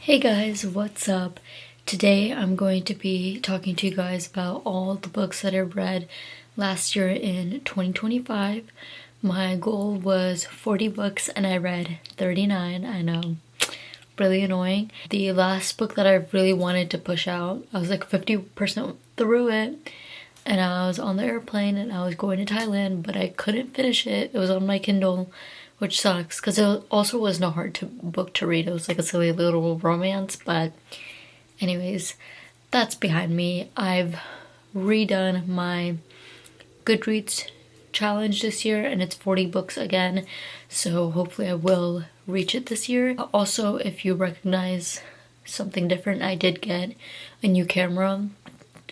Hey guys, what's up? Today I'm going to be talking to you guys about all the books that I read last year in 2025. My goal was 40 books and I read 39. I know, really annoying. The last book that I really wanted to push out, I was like 50% through it and I was on the airplane and I was going to Thailand, but I couldn't finish it. It was on my Kindle, which sucks because it also was not hard book to read. It was like a silly little romance, but anyways, that's behind me. I've redone my Goodreads challenge this year and it's 40 books again, so hopefully I will reach it this year. Also, if you recognize something different, I did get a new camera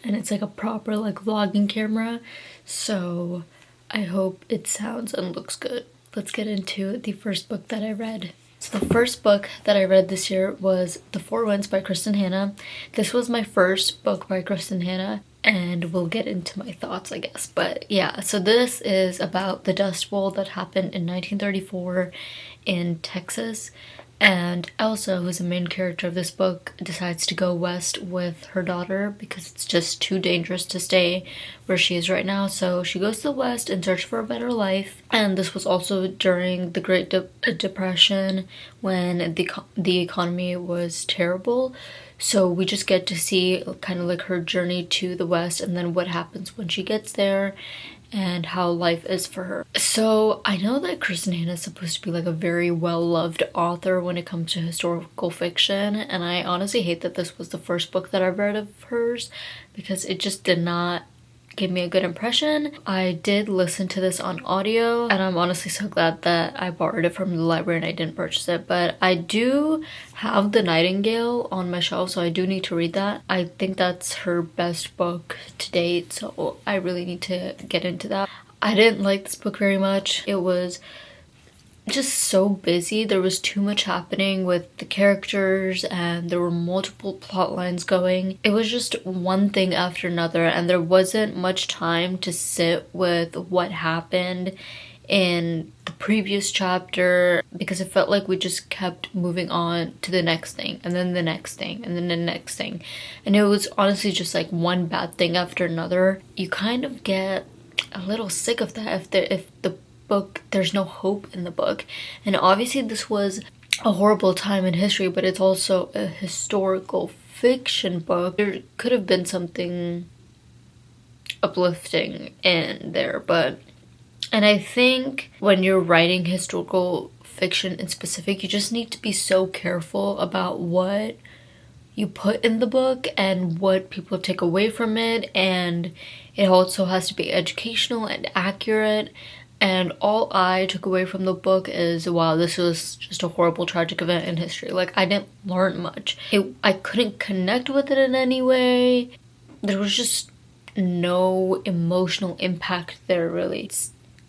and it's like a proper like vlogging camera, so I hope it sounds and looks good. Let's get into the first book that I read. So the first book that I read this year was The Four Winds by Kristin Hannah. This was my first book by Kristin Hannah, and we'll get into my thoughts, I guess. But yeah, so this is about the Dust Bowl that happened in 1934 in Texas. And Elsa, who's the main character of this book, decides to go west with her daughter because it's just too dangerous to stay where she is right now. So she goes to the west in search for a better life. And this was also during the Great Depression when the economy was terrible. So we just get to see kind of like her journey to the west and then what happens when she gets there and how life is for her. So I know that Kristin Hannah is supposed to be like a very well-loved author when it comes to historical fiction, and I honestly hate that this was the first book that I've read of hers because it just did not give me a good impression. I did listen to this on audio and I'm honestly so glad that I borrowed it from the library and I didn't purchase it, but I do have The Nightingale on my shelf, so I do need to read that. I think that's her best book to date, so I really need to get into that. I didn't like this book very much. It was just so busy. There was too much happening with the characters and there were multiple plot lines going. It was just one thing after another and there wasn't much time to sit with what happened in the previous chapter because it felt like we just kept moving on to the next thing and then the next thing and then the next thing, and it was honestly just like one bad thing after another. You kind of get a little sick of that if the book, there's no hope in the book. And obviously this was a horrible time in history, but it's also a historical fiction book. There could have been something uplifting in there, and I think when you're writing historical fiction in specific, you just need to be so careful about what you put in the book and what people take away from it, and it also has to be educational and accurate. And all I took away from the book is, wow, this was just a horrible, tragic event in history. Like, I didn't learn much. I couldn't connect with it in any way. There was just no emotional impact there, really.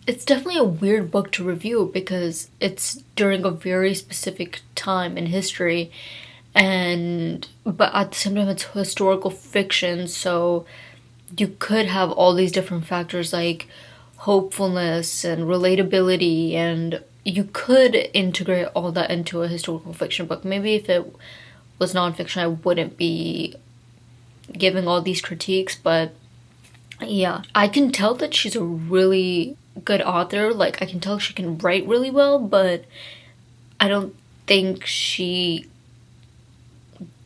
It's definitely a weird book to review because it's during a very specific time in history. But at the same time, it's historical fiction, so you could have all these different factors like hopefulness and relatability, and you could integrate all that into a historical fiction book. Maybe if it was nonfiction, I wouldn't be giving all these critiques, but yeah, I can tell that she's a really good author. Like, I can tell she can write really well, but I don't think she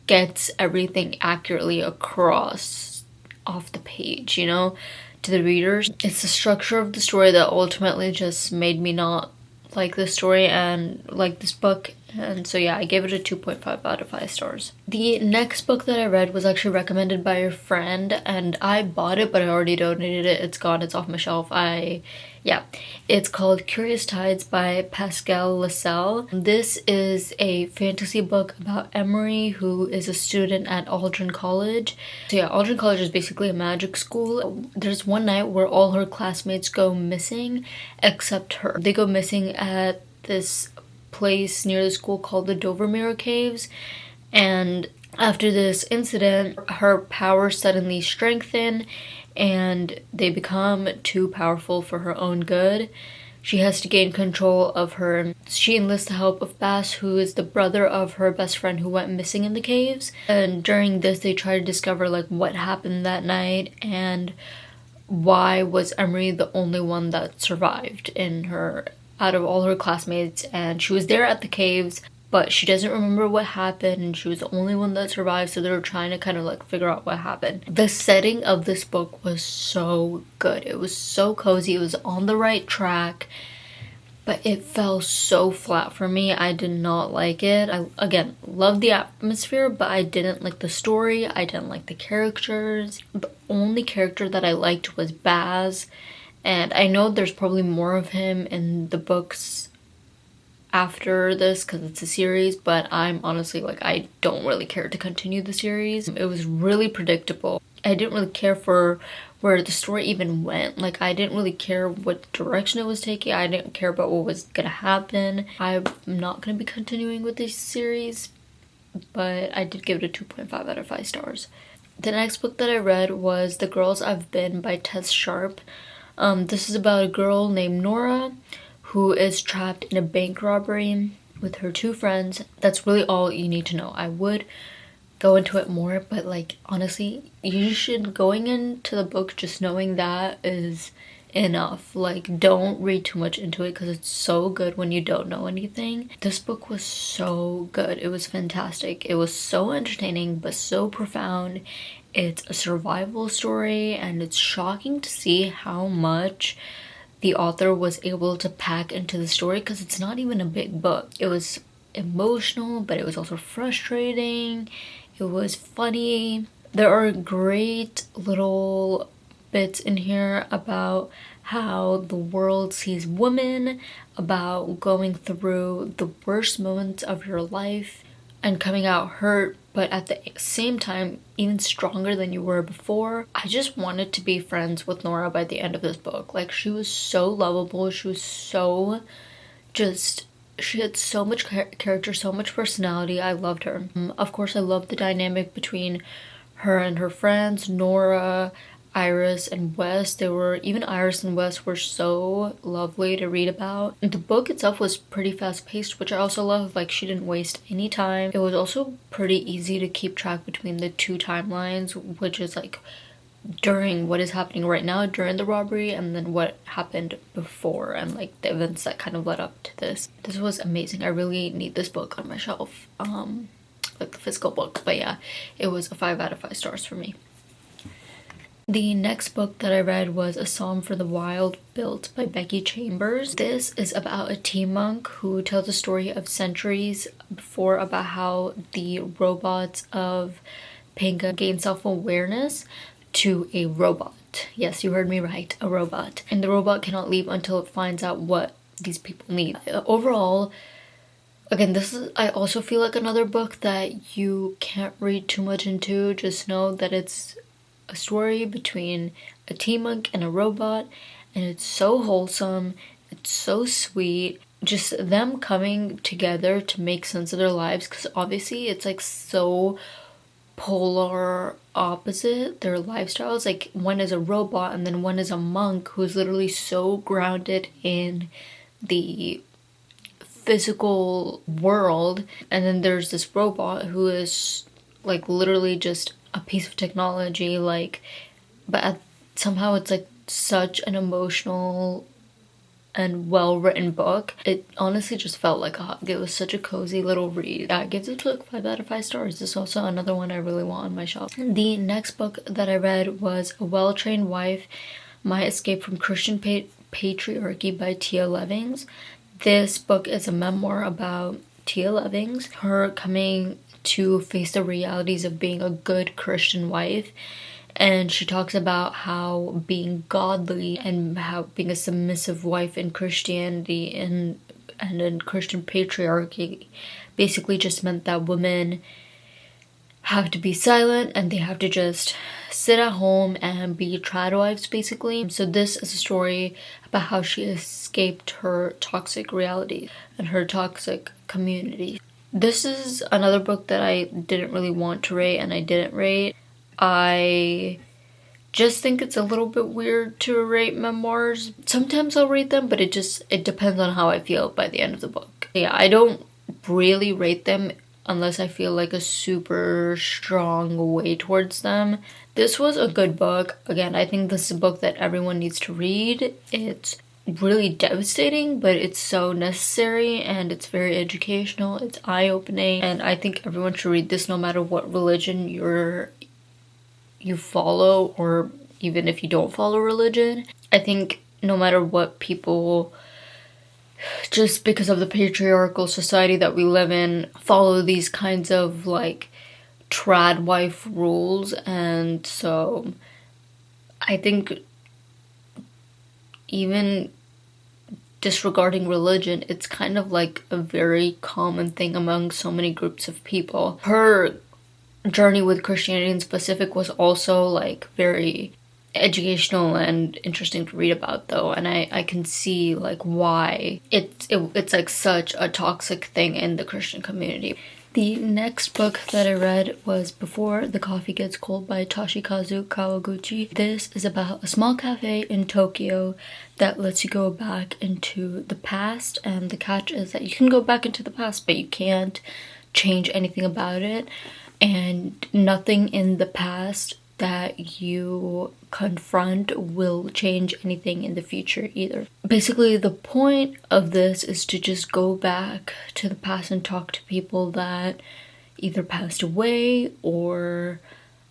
gets everything accurately across off the page, you know, to the readers. It's the structure of the story that ultimately just made me not like this story and like this book. And so yeah, I gave it a 2.5 out of 5 stars. The next book that I read was actually recommended by a friend and I bought it, but I already donated it. It's gone, it's off my shelf. It's called Curious Tides by Pascale Lacelle. This is a fantasy book about Emery, who is a student at Aldrin College. So yeah, Aldrin College is basically a magic school. There's one night where all her classmates go missing except her. They go missing at this place near the school called the Dovermere Caves, and after this incident, her powers suddenly strengthen and they become too powerful for her own good. she has to gain control of her. She enlists the help of Bass, who is the brother of her best friend who went missing in the caves. And during this, they try to discover like what happened that night and why was Emery the only one that survived out of all her classmates. And she was there at the caves, but she doesn't remember what happened, and she was the only one that survived, so they were trying to kind of like figure out what happened. The setting of this book was so good. It was so cozy. It was on the right track, but it fell so flat for me. I did not like it. I, again, loved the atmosphere, but I didn't like the story. I didn't like the characters. The only character that I liked was Baz, and I know there's probably more of him in the books after this because it's a series, but I'm honestly like, I don't really care to continue the series. It was really predictable. I didn't really care for where the story even went. Like, I didn't really care what direction it was taking. I didn't care about what was gonna happen. I'm not gonna be continuing with this series, but I did give it a 2.5 out of 5 stars. The next book that I read was The Girls I've Been by Tess Sharpe. This is about a girl named Nora who is trapped in a bank robbery with her 2 friends. That's really all you need to know. I would go into it more, but like, honestly, you should, going into the book just knowing that is enough. Like, don't read too much into it because it's so good when you don't know anything. This book was so good. It was fantastic. It was so entertaining but so profound. It's a survival story, and it's shocking to see how much the author was able to pack into the story because it's not even a big book. It was emotional, but it was also frustrating. It was funny. There are great little bits in here about how the world sees women, about going through the worst moments of your life and coming out hurt, but at the same time even stronger than you were before. I just wanted to be friends with Nora by the end of this book. Like, she was so lovable. She was so she had so much character, so much personality. I loved her. Of course, I loved the dynamic between her and her friends, Nora, Iris, and Wes. Even Iris and Wes were so lovely to read about. The book itself was pretty fast-paced, which I also love. Like, she didn't waste any time. It was also pretty easy to keep track between the 2 timelines, which is like during what is happening right now during the robbery, and then what happened before, and like the events that kind of led up to this. This was amazing. I really need this book on my shelf, like the physical book. But yeah, it was a 5 out of 5 stars for me. The next book that I read was A Psalm for the Wild Built by Becky Chambers. This is about a tea monk who tells a story of centuries before about how the robots of Panga gain self-awareness to a robot. Yes, you heard me right, a robot. And the robot cannot leave until it finds out what these people need. Overall, again, I also feel like another book that you can't read too much into. Just know that it's a story between a tea monk and a robot, and it's so wholesome, it's so sweet. Just them coming together to make sense of their lives, because obviously it's like so polar opposite, their lifestyles. Like, one is a robot and then one is a monk who's literally so grounded in the physical world, and then there's this robot who is like literally just a piece of technology. Like, but somehow it's like such an emotional and well-written book. It honestly just felt like a hug. It was such a cozy little read. Yeah, it gives it like 5 out of 5 stars. This is also another one I really want on my shelf. The next book that I read was A Well-Trained Wife, My Escape from Christian Patriarchy by Tia Levings. This book is a memoir about Tia Levings, her coming to face the realities of being a good Christian wife. And she talks about how being godly and how being a submissive wife in Christianity and in Christian patriarchy basically just meant that women have to be silent and they have to just sit at home and be trad wives, basically. So this is a story about how she escaped her toxic reality and her toxic community. This is another book that I didn't really want to rate and I didn't rate. I just think it's a little bit weird to rate memoirs. Sometimes I'll read them, but it depends on how I feel by the end of the book. Yeah, I don't really rate them unless I feel like a super strong way towards them. This was a good book. Again, I think this is a book that everyone needs to read. It's really devastating, but it's so necessary, and it's very educational. It's eye-opening, and I think everyone should read this no matter what religion you follow, or even if you don't follow religion. I think no matter what people, just because of the patriarchal society that we live in, follow these kinds of like trad wife rules. And so I think even disregarding religion, it's kind of like a very common thing among so many groups of people. Her journey with Christianity in specific was also like very educational and interesting to read about, though, and I can see like why it's like such a toxic thing in the Christian community. The next book that I read was Before the Coffee Gets Cold by Toshikazu Kawaguchi. This is about a small cafe in Tokyo that lets you go back into the past, and the catch is that you can go back into the past, but you can't change anything about it, and nothing in the past that you confront will change anything in the future either. Basically, the point of this is to just go back to the past and talk to people that either passed away or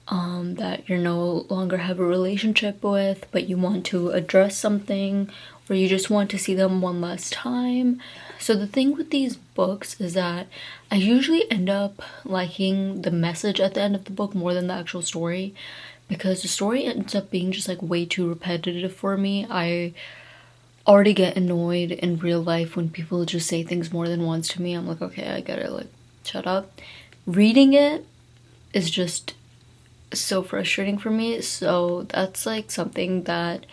that you no longer have a relationship with, but you want to address something, or you just want to see them one last time. So the thing with these books is that I usually end up liking the message at the end of the book more than the actual story, because the story ends up being just like way too repetitive for me. I already get annoyed in real life when people just say things more than once to me. I'm like, okay, I gotta like shut up. Reading it is just so frustrating for me, so that's like something that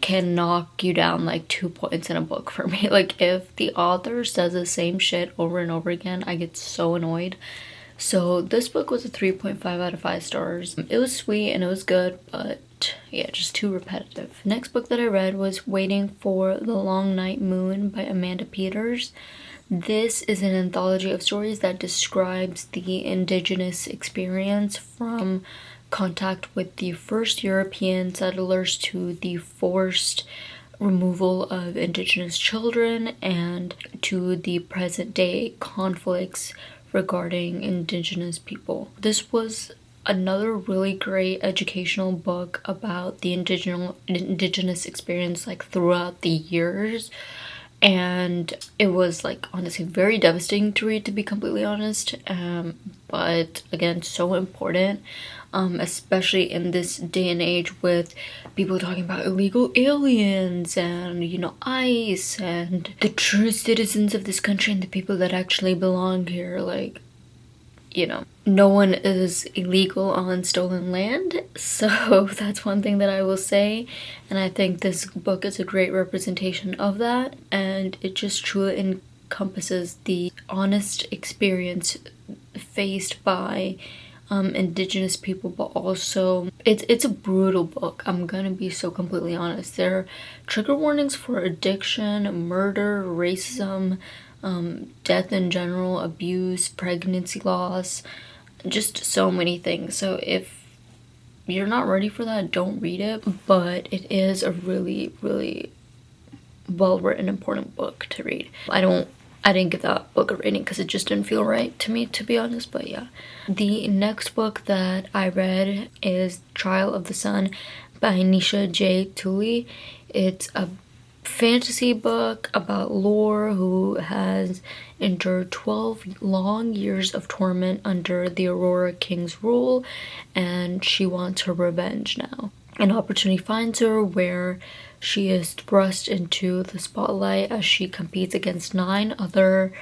can knock you down like 2 points in a book for me. Like, if the author says the same shit over and over again, I get so annoyed. So this book was a 3.5 out of 5 stars. It was sweet and it was good, but yeah, just too repetitive. Next book that I read was Waiting for the Long Night Moon by Amanda Peters. This is an anthology of stories that describes the indigenous experience from contact with the first European settlers to the forced removal of indigenous children and to the present day conflicts regarding indigenous people. This was another really great educational book about the indigenous experience like throughout the years, and it was like honestly very devastating to read, to be completely honest, but again so important, especially in this day and age with people talking about illegal aliens and, you know, ICE and the true citizens of this country and the people that actually belong here. Like, you know, no one is illegal on stolen land, so that's one thing that I will say, and I think this book is a great representation of that, and it just truly encompasses the honest experience faced by indigenous people, but also it's a brutal book. I'm gonna be so completely honest. There are trigger warnings for addiction, murder, racism, death in general, abuse, pregnancy loss, just so many things. So if you're not ready for that, don't read it, but it is a really, really well written, important book to read. I didn't give that book a rating because it just didn't feel right to me, to be honest, but yeah. The next book that I read is Trial of the Sun by Nisha J. Tuli. It's a fantasy book about Lore, who has endured 12 long years of torment under the Aurora King's rule, and she wants her revenge now. An opportunity finds her where she is thrust into the spotlight as she competes against 9 other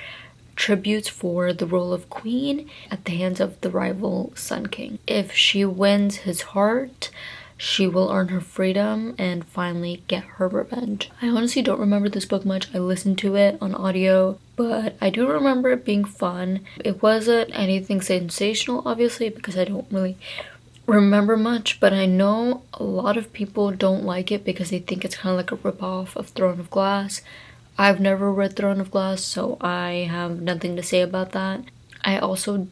tributes for the role of queen at the hands of the rival Sun King. If she wins his heart, she will earn her freedom and finally get her revenge. I honestly don't remember this book much. I listened to it on audio, but I do remember it being fun. It wasn't anything sensational, obviously, because I don't really remember much, but I know a lot of people don't like it because they think it's kind of like a ripoff of Throne of Glass. I've never read Throne of Glass, so I have nothing to say about that. I also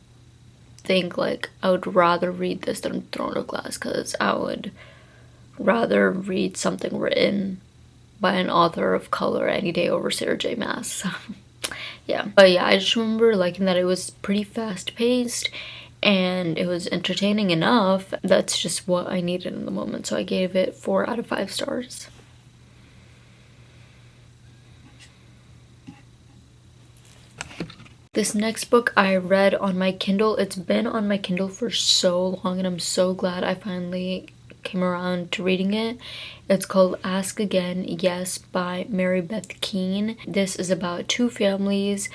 think like I would rather read this than Throne of Glass because I would rather read something written by an author of color any day over Sarah J Maas. So, yeah. But yeah, I just remember liking that it was pretty fast paced and it was entertaining enough. That's just what I needed in the moment. So I gave it 4 out of 5 stars. This next book I read on my Kindle. It's been on my Kindle for so long and I'm so glad I finally came around to reading it. It's called Ask Again, Yes by Mary Beth Keane. This is about 2 families,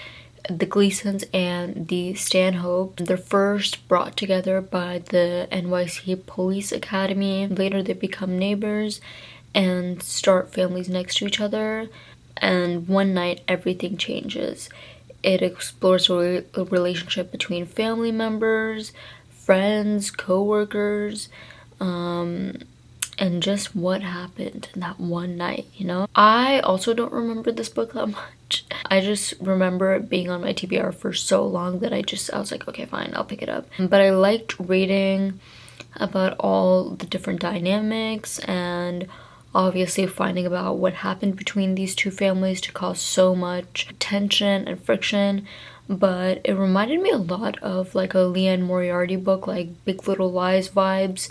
the Gleasons and the Stanhope. They're first brought together by the NYC Police Academy. Later they become neighbors and start families next to each other. And one night everything changes. It explores a relationship between family members, friends, co-workers, and just what happened that one night, you know? I also don't remember this book that much. I just remember it being on my TBR for so long that I was like, okay, fine, I'll pick it up. But I liked reading about all the different dynamics and obviously finding about what happened between these 2 families to cause so much tension and friction. But it reminded me a lot of like a Leanne Moriarty book, like Big Little Lies vibes,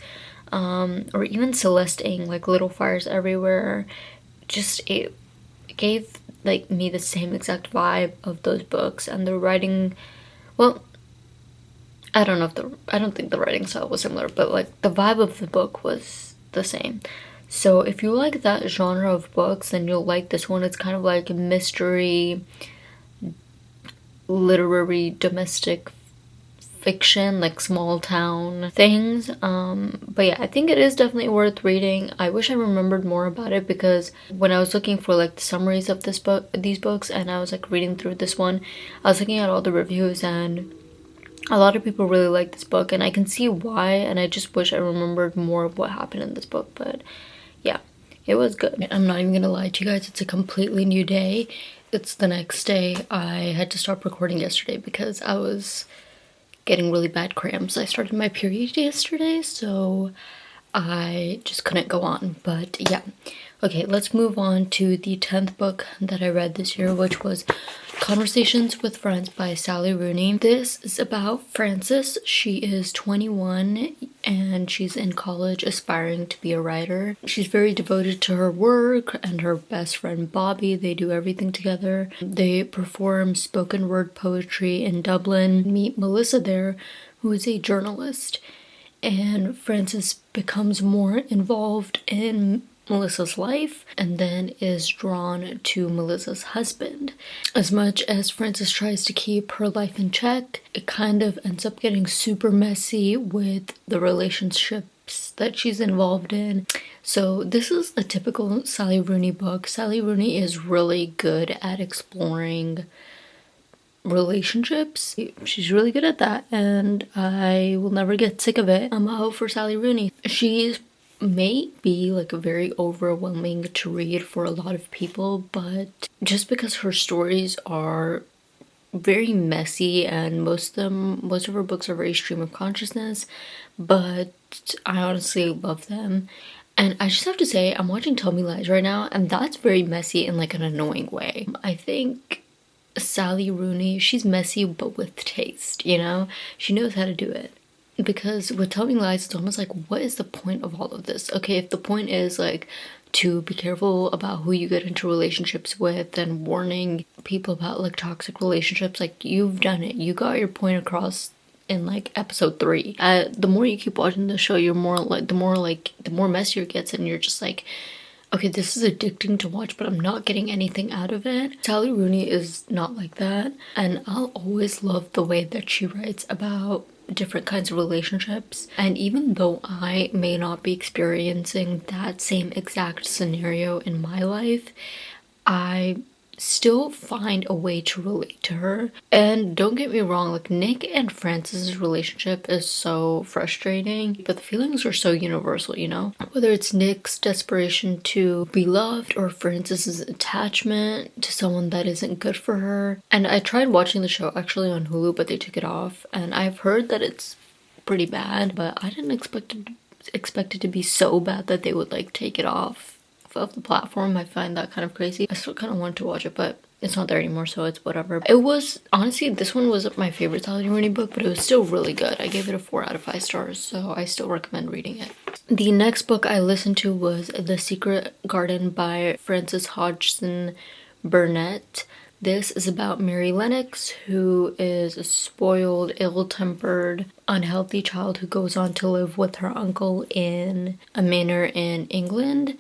or even Celeste Ng, like Little Fires Everywhere. Just it gave like me the same exact vibe of those books, and the writing, well, I don't think the writing style was similar, but like the vibe of the book was the same. So if you like that genre of books, then you'll like this one. It's kind of like a mystery, literary, domestic fiction, like small town things. But yeah, I think it is definitely worth reading. I wish I remembered more about it because when I was looking for like the summaries of these books, and I was like reading through this one, I was looking at all the reviews and a lot of people really like this book, and I can see why, and I just wish I remembered more of what happened in this book. But yeah, it was good. I'm not even gonna lie to you guys, it's a completely new day. It's the next day. I had to stop recording yesterday because I was getting really bad cramps. I started my period yesterday, so I just couldn't go on. But yeah, okay, let's move on to the 10th book that I read this year, which was Conversations with Friends by Sally Rooney. This is about Frances. She is 21 and she's in college aspiring to be a writer. She's very devoted to her work and her best friend Bobby. They do everything together. They perform spoken word poetry in Dublin. Meet Melissa there, who is a journalist. And Frances becomes more involved in Melissa's life and then is drawn to Melissa's husband. As much as Frances tries to keep her life in check, it kind of ends up getting super messy with the relationships that she's involved in. So this is a typical Sally Rooney book. Sally Rooney is really good at exploring relationships. She's really good at that, and I will never get sick of it. I'm a hope for Sally Rooney. She's may be like very overwhelming to read for a lot of people, but just because her stories are very messy and most of her books are very stream of consciousness, but I honestly love them. And I just have to say, I'm watching Tell Me Lies right now, and that's very messy in like an annoying way. I think Sally Rooney, she's messy but with taste, you know? She knows how to do it. Because with Tell Me Lies, it's almost like, what is the point of all of this? Okay, if the point is like to be careful about who you get into relationships with and warning people about like toxic relationships, like you've done it. You got your point across in like episode 3. The more you keep watching the show, the more messier it gets, and you're just like, okay, this is addicting to watch, but I'm not getting anything out of it. Sally Rooney is not like that, and I'll always love the way that she writes about different kinds of relationships. And even though I may not be experiencing that same exact scenario in my life, I still find a way to relate to her. And don't get me wrong, like Nick and Francis's relationship is so frustrating, but the feelings are so universal, you know? Whether it's Nick's desperation to be loved or Francis's attachment to someone that isn't good for her. And I tried watching the show actually on Hulu, but they took it off, and I've heard that it's pretty bad, but I didn't expect it to be so bad that they would like take it off of the platform. I find that kind of crazy. I still kind of want to watch it, but it's not there anymore, so it's whatever. It was, honestly, this one wasn't my favorite Sally Rooney book, but it was still really good. I gave it a 4 out of 5 stars, so I still recommend reading it. The next book I listened to was The Secret Garden by Frances Hodgson Burnett. This is about Mary Lennox, who is a spoiled, ill-tempered, unhealthy child who goes on to live with her uncle in a manor in England,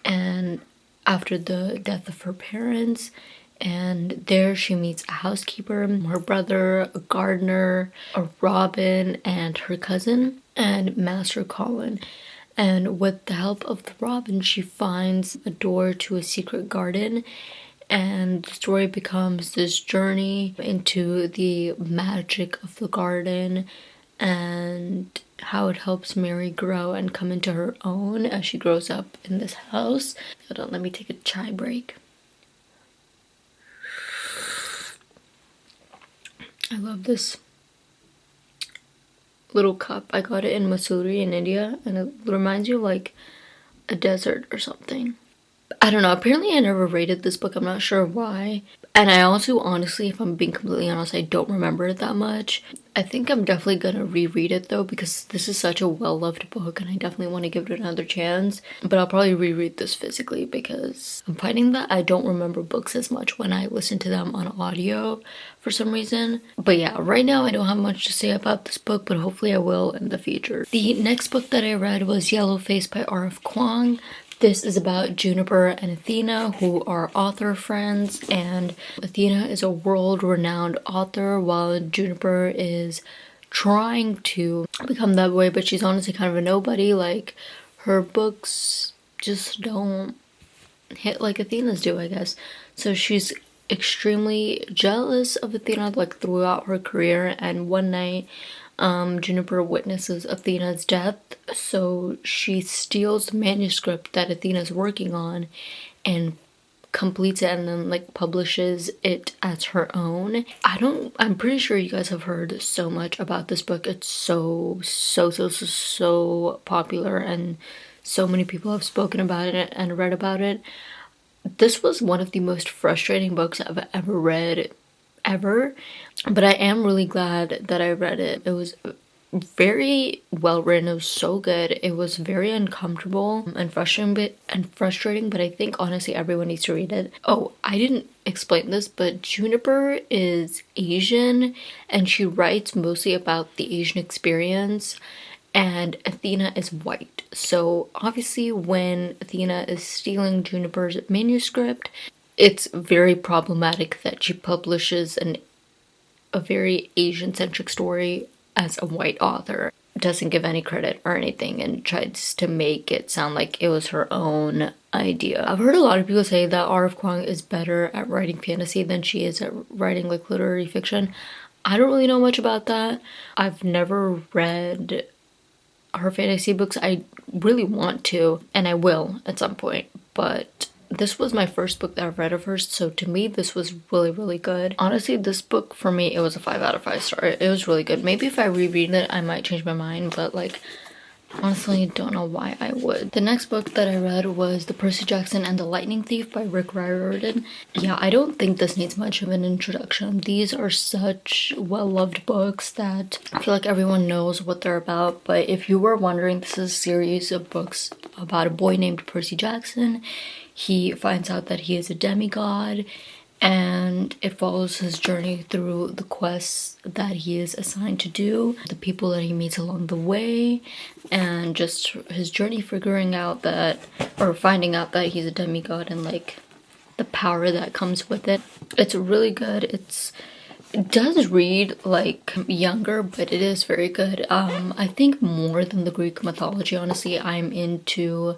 and after the death of her parents, and there she meets a housekeeper, her brother, a gardener, a robin, and her cousin, and Master Colin. And with the help of the robin, she finds a door to a secret garden, and the story becomes this journey into the magic of the garden and how it helps Mary grow and come into her own as she grows up in this house. Hold on, let me take a chai break. I love this little cup. I got it in Mussoorie in India, and it reminds you of like a desert or something. I don't know, apparently I never rated this book, I'm not sure why. And I also, honestly, if I'm being completely honest, I don't remember it that much. I think I'm definitely gonna reread it though, because this is such a well-loved book and I definitely want to give it another chance. But I'll probably reread this physically because I'm finding that I don't remember books as much when I listen to them on audio for some reason. But yeah, right now I don't have much to say about this book, but hopefully I will in the future. The next book that I read was Yellow Face by R.F. Kuang. This is about Juniper and Athena, who are author friends, and Athena is a world-renowned author while Juniper is trying to become that way, but she's honestly kind of a nobody. Like, her books just don't hit like Athena's do, I guess. So she's extremely jealous of Athena, like, throughout her career, and one night Juniper witnesses Athena's death, so she steals the manuscript that Athena's working on and completes it and then like publishes it as her own. I'm pretty sure you guys have heard so much about this book. It's so popular and so many people have spoken about it and read about it. This was one of the most frustrating books I've ever read ever, but I am really glad that I read it. It was very well written. It was so good. It was very uncomfortable and frustrating, but I think honestly everyone needs to read it. Oh, I didn't explain this, but Juniper is Asian and she writes mostly about the Asian experience, and Athena is white. So obviously when Athena is stealing Juniper's manuscript, it's very problematic that she publishes a very Asian-centric story as a white author. Doesn't give any credit or anything and tries to make it sound like it was her own idea. I've heard a lot of people say that R.F. Kuang is better at writing fantasy than she is at writing like literary fiction. I don't really know much about that. I've never read her fantasy books. I really want to, and I will at some point, but this was my first book that I've read of hers, so to me this was really good. Honestly, this book for me, it was a 5 out of 5 star. It was really good. Maybe if I reread it I might change my mind, but like honestly don't know why I would. The next book that I read was The Percy Jackson and the Lightning Thief by Rick Riordan. Yeah, I don't think this needs much of an introduction. These are such well-loved books that I feel like everyone knows what they're about, but if you were wondering, this is a series of books about a boy named Percy Jackson. He finds out that he is a demigod, and it follows his journey through the quests that he is assigned to do, the people that he meets along the way, and just his journey figuring out that, or finding out that he's a demigod and like the power that comes with it. It's really good. It does read like younger, but it is very good. I think more than the Greek mythology, honestly. I'm into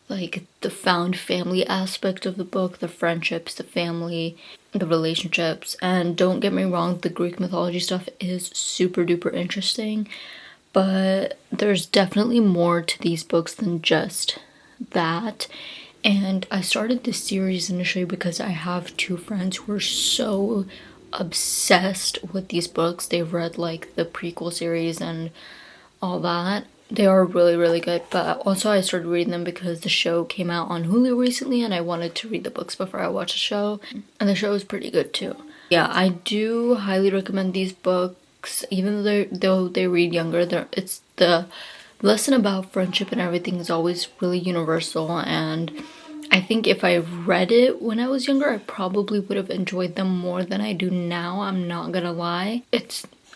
like the found family aspect of the book, the friendships, the family, the relationships. And don't get me wrong, the Greek mythology stuff is super duper interesting, but there's definitely more to these books than just that. And I started this series initially because I have two friends who are so obsessed with these books. They've read like the prequel series and all that. They are really, really good, but also I started reading them because the show came out on Hulu recently and I wanted to read the books before I watched the show, and the show is pretty good too. Yeah, I do highly recommend these books, even though they read younger. It's the lesson about friendship and everything is always really universal, and I think if I read it when I was younger, I probably would have enjoyed them more than I do now. I'm not gonna lie.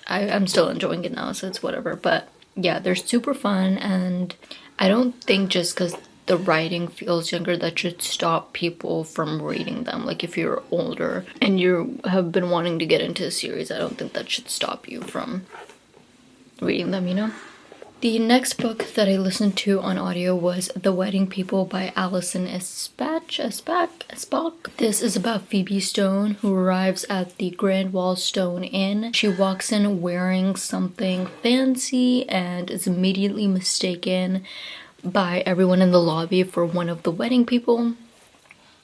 I'm still enjoying it now, so it's whatever, but yeah, they're super fun, and I don't think just because the writing feels younger that should stop people from reading them. Like if you're older and you have been wanting to get into a series, I don't think that should stop you from reading them, you know? The next book that I listened to on audio was The Wedding People by Alison Espach. This is about Phoebe Stone, who arrives at the Grand Wall Stone Inn. She walks in wearing something fancy and is immediately mistaken by everyone in the lobby for one of the wedding people.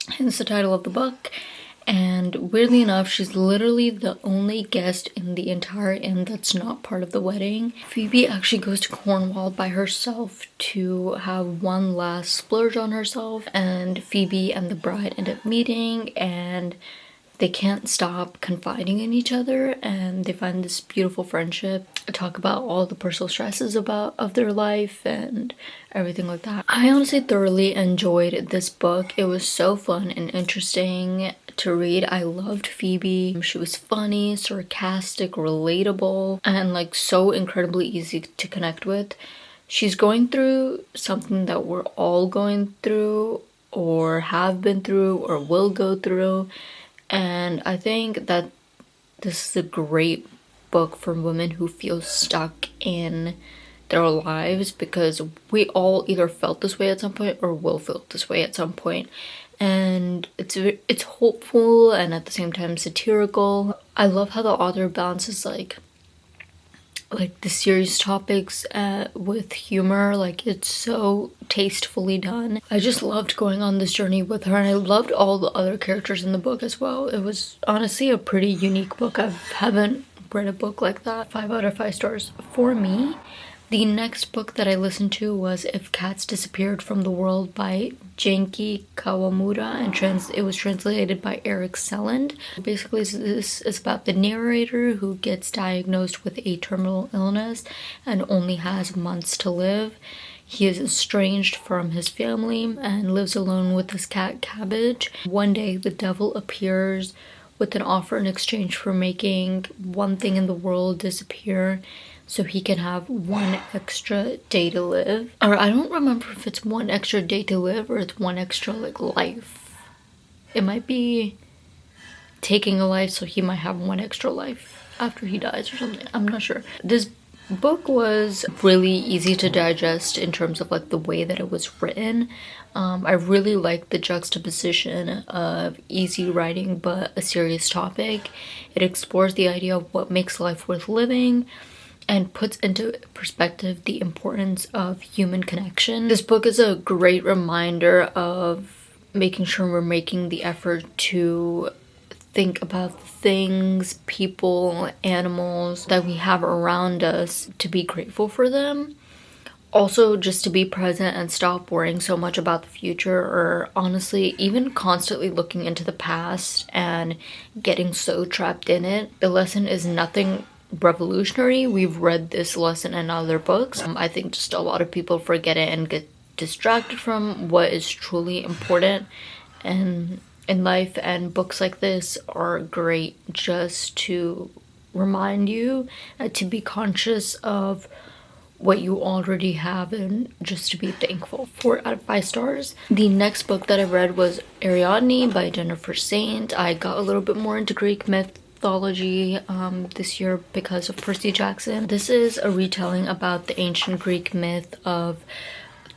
Hence the title of the book. And weirdly enough, she's literally the only guest in the entire inn that's not part of the wedding. Phoebe actually goes to Cornwall by herself to have one last splurge on herself, and Phoebe and the bride end up meeting, and they can't stop confiding in each other, and they find this beautiful friendship, talk about all the personal stresses of their life and everything like that. I honestly thoroughly enjoyed this book. It was so fun and interesting to read. I loved Phoebe. She was funny, sarcastic, relatable, and like so incredibly easy to connect with. She's going through something that we're all going through, or have been through, or will go through. And I think that this is a great book for women who feel stuck in their lives, because we all either felt this way at some point or will feel this way at some point. And it's hopeful and at the same time satirical. I love how the author balances like the serious topics with humor. Like, it's so tastefully done. I just loved going on this journey with her, and I loved all the other characters in the book as well. It was honestly a pretty unique book. I haven't read a book like that. 5 out of 5 stars for me. The next book that I listened to was If Cats Disappeared from the World by Genki Kawamura, and it was translated by Eric Selland. Basically, this is about the narrator who gets diagnosed with a terminal illness and only has months to live. He is estranged from his family and lives alone with his cat Cabbage. One day, the devil appears with an offer in exchange for making one thing in the world disappear, so he can have one extra day to live. Or I don't remember if it's one extra day to live or it's one extra life. It might be taking a life, so he might have one extra life after he dies or something. I'm not sure. This book was really easy to digest in terms of the way that it was written. I really liked the juxtaposition of easy writing but a serious topic. It explores the idea of what makes life worth living and puts into perspective the importance of human connection. This book is a great reminder of making sure we're making the effort to think about the things, people, animals that we have around us, to be grateful for them. Also, just to be present and stop worrying so much about the future, or honestly, even constantly looking into the past and getting so trapped in it. The lesson is nothing revolutionary. We've read this lesson in other books. I think just a lot of people forget it and get distracted from what is truly important in life, and books like this are great just to remind you to be conscious of what you already have and just to be thankful. 4 out of 5 stars. The next book that I read was Ariadne by Jennifer Saint. I got a little bit more into Greek mythology this year because of Percy Jackson. This is a retelling about the ancient Greek myth of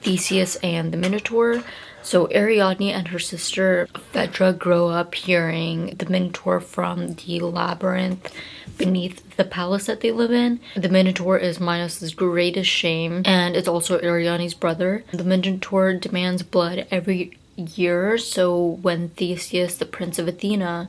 Theseus and the Minotaur. So Ariadne and her sister Phaedra grow up hearing the Minotaur from the labyrinth beneath the palace that they live in. The Minotaur is Minos's greatest shame, and it's also Ariadne's brother. The Minotaur demands blood every year, so when Theseus, the prince of Athena,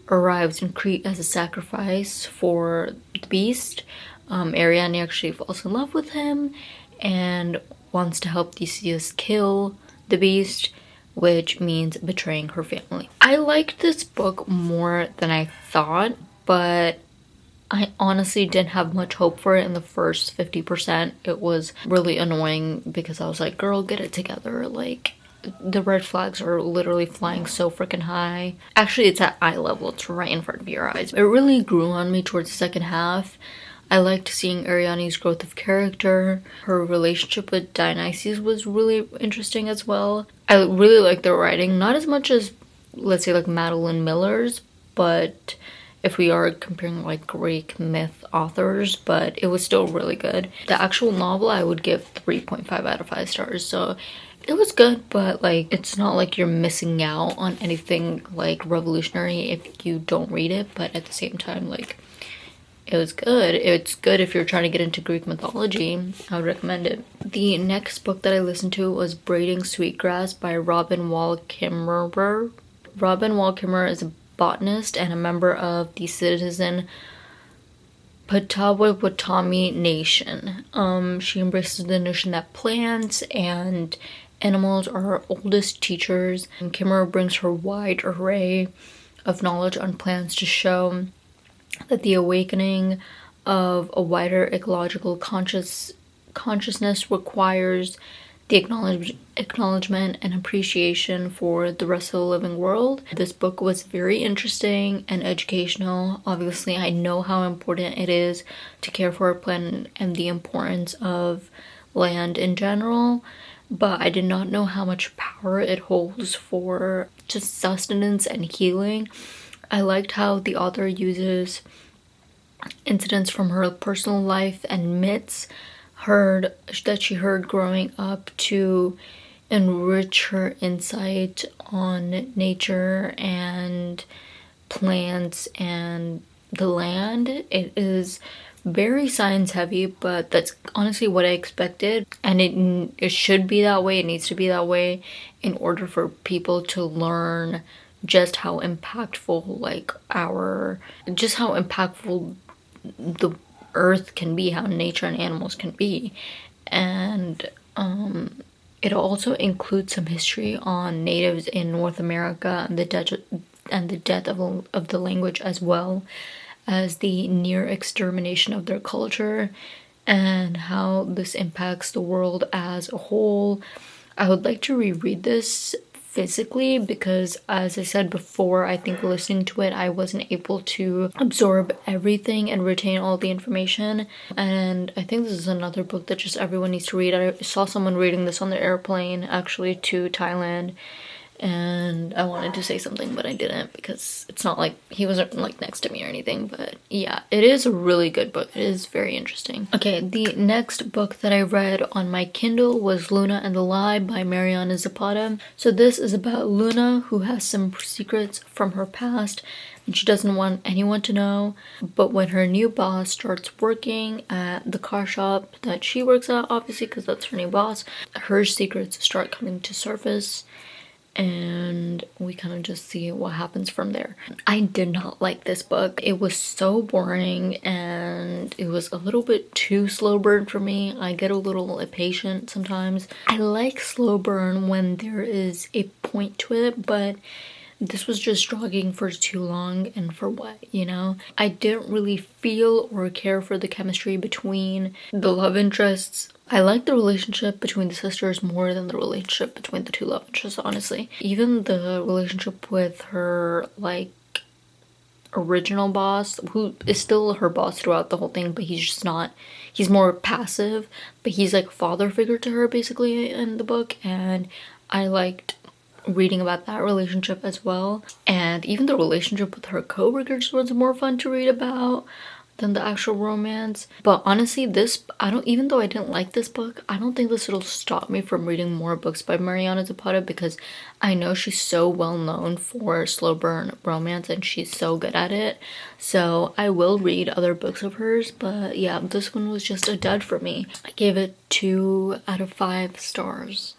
arrives in Crete as a sacrifice for the beast, Ariadne actually falls in love with him and wants to help Theseus kill the beast, which means betraying her family. I liked this book more than I thought, but I honestly didn't have much hope for it in the first 50%. It was really annoying because I was like, girl, get it together. Like, the red flags are literally flying so freaking high. Actually, it's at eye level. It's right in front of your eyes. It really grew on me towards the second half. I liked seeing Ariadne's growth of character. Her relationship with Dionysus was really interesting as well. I really liked the writing. Not as much as, let's say, like Madeline Miller's, but if we are comparing like Greek myth authors, but it was still really good. The actual novel I would give 3.5 out of 5 stars. So it was good, but like it's not like you're missing out on anything like revolutionary if you don't read it, but at the same time, like, it was good. It's good if you're trying to get into Greek mythology. I would recommend it. The next book that I listened to was Braiding Sweetgrass by Robin Wall Kimmerer. Robin Wall Kimmerer is a botanist and a member of the citizen Potawatomi Nation. She embraces the notion that plants and animals are our oldest teachers. And Kimmerer brings her wide array of knowledge on plants to show that the awakening of a wider ecological consciousness requires the acknowledgement and appreciation for the rest of the living world. This book was very interesting and educational. Obviously, I know how important it is to care for our planet and the importance of land in general, but I did not know how much power it holds for just sustenance and healing. I liked how the author uses incidents from her personal life and myths that she heard growing up to enrich her insight on nature and plants and the land. It is very science heavy, but that's honestly what I expected, and it should be that way. It needs to be that way in order for people to learn just how impactful how impactful the earth can be, how nature and animals can be. And it also includes some history on natives in North America and the death of the language, as well as the near extermination of their culture and how this impacts the world as a whole. I would like to reread this physically because, as I said before, I think listening to it I wasn't able to absorb everything and retain all the information, and I think this is another book that just everyone needs to read. I saw someone reading this on the airplane actually to Thailand, and I wanted to say something but I didn't because it's not like he wasn't like next to me or anything. But yeah, it is a really good book. It is very interesting. Okay, the next book that I read on my Kindle was Luna and the Lie by Mariana Zapata. So this is about Luna, who has some secrets from her past and she doesn't want anyone to know, but when her new boss starts working at the car shop that she works at, obviously because that's her new boss, her secrets start coming to surface, and we kind of just see what happens from there. I did not like this book. It was so boring and it was a little bit too slow burn for me. I get a little impatient sometimes. I like slow burn when there is a point to it, but this was just dragging for too long, and for what, you know? I didn't really feel or care for the chemistry between the love interests. I like the relationship between the sisters more than the relationship between the two love interests, honestly. Even the relationship with her, like, original boss, who is still her boss throughout the whole thing, but he's just not, he's more passive, but he's like a father figure to her, basically, in the book, and I liked reading about that relationship as well. And even the relationship with her co-workers was more fun to read about. than the actual romance. But honestly, this, even though I didn't like this book, I don't think this will stop me from reading more books by Mariana Zapata, because I know she's so well known for slow burn romance and she's so good at it. So I will read other books of hers, but yeah, this one was just a dud for me. I gave it 2 out of 5 stars.